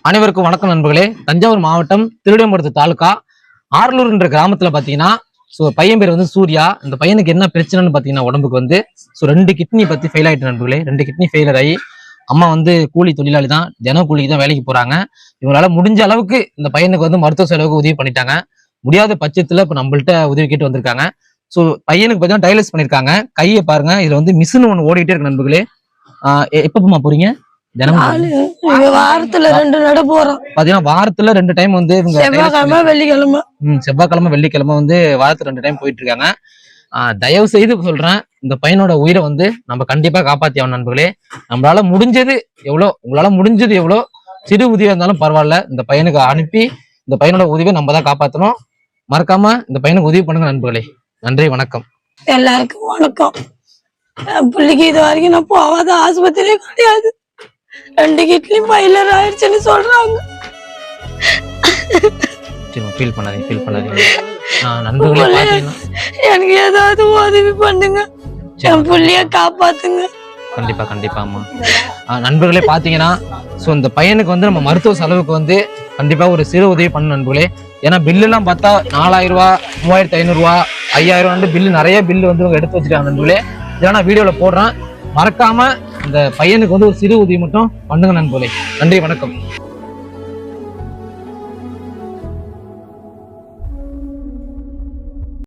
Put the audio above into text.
அனைவருக்கும் வணக்கம் நண்பர்களே. தஞ்சாவூர் மாவட்டம் திருவிடைமருதூர் தாலுகா ஆர்லூர் என்ற கிராமத்துல பாத்தீங்கன்னா பையன் பேர் வந்து சூர்யா. இந்த பையனுக்கு என்ன பிரச்சனைன்னு பாத்தீங்கன்னா உடம்புக்கு வந்து 2 கிட்னி பத்தி ஃபெயில் ஆயிட்டு நண்பர்களே. 2 கிட்னி ஃபெயிலர் ஆகி அம்மா வந்து கூலி தொழிலாளி தான், தினம் கூலிக்கு தான் வேலைக்கு போறாங்க. இவங்களால முடிஞ்ச அளவுக்கு இந்த பையனுக்கு வந்து மருத்துவ செலவுக்கு உதவி பண்ணிட்டாங்க. முடியாத பட்சத்துல இப்ப நம்மள்ட்ட உதவி கேட்டு வந்திருக்காங்க. பையனுக்கு பார்த்தீங்கன்னா டயலிஸ் பண்ணிருக்காங்க. கையை பாருங்க, இதுல வந்து மிஷின் ஒண்ணு ஓடிட்டே இருக்கு நண்பர்களே. எப்பமா போறீங்க? வாரத்துல 2 நட போறோம். பாத்தீங்கன்னா வாரத்துல 2 டைம் வந்து செவ்வாய்க்கிழமை வெள்ளிக்கிழமை வந்து வாரத்துல 2 டைம் போயிட்டு இருக்காங்க. தயவு செய்து சொல்றேன், இந்த பையனோட உயிரை வந்து நம்ம கண்டிப்பா காப்பாத்தி ஆகணும் நண்பர்களே. நம்மளால முடிஞ்சது உங்களால முடிஞ்சது எவ்வளோ சிறு உதவியா இருந்தாலும் பரவாயில்ல, இந்த பையனுக்கு அனுப்பி இந்த பையனோட உதவியை நம்ம தான் காப்பாற்றணும். மறக்காம இந்த பையனுக்கு உதவி பண்ணுங்க நண்பர்களே. நன்றி, வணக்கம். எல்லாருக்கும் வணக்கம். பிள்ளைக்கு இது வரைக்கும் நான் போகாத ஆஸ்பத்திரியே கிடையாது. 2 கிட்னி ஃபெயிலியர் ஆயிடுச்சுன்னு சொல்றாங்க. ஃபீல் பண்ணாதீங்க. நண்பர்களே பாத்தீங்கன்னா எனக்கு ஏதாவது உதவி பண்ணுங்க, என் புள்ளைய காப்பாத்துங்க. கண்டிப்பாமா. நண்பர்களே பாத்தீங்கன்னா இந்த பையனுக்கு வந்து நம்ம மருத்துவ செலவுக்கு வந்து கண்டிப்பா ஒரு சிறு உதவி பண்ணணும் நண்பர்களே. ஏன்னா பில்லு எல்லாம் பார்த்தா 4000 ரூபா, 3500 ரூபா, 5000 பில்லு, நிறைய பில்லு வந்து எடுத்து வச்சிருக்காங்க நண்பர்களே. இதெல்லாம் நான் வீடியோல போடுறேன். மறக்காம இந்த பையனுக்கு வந்து ஒரு சிறு உதவி மட்டும் பண்ணுங்க நண்பர்களே. நன்றி, வணக்கம்.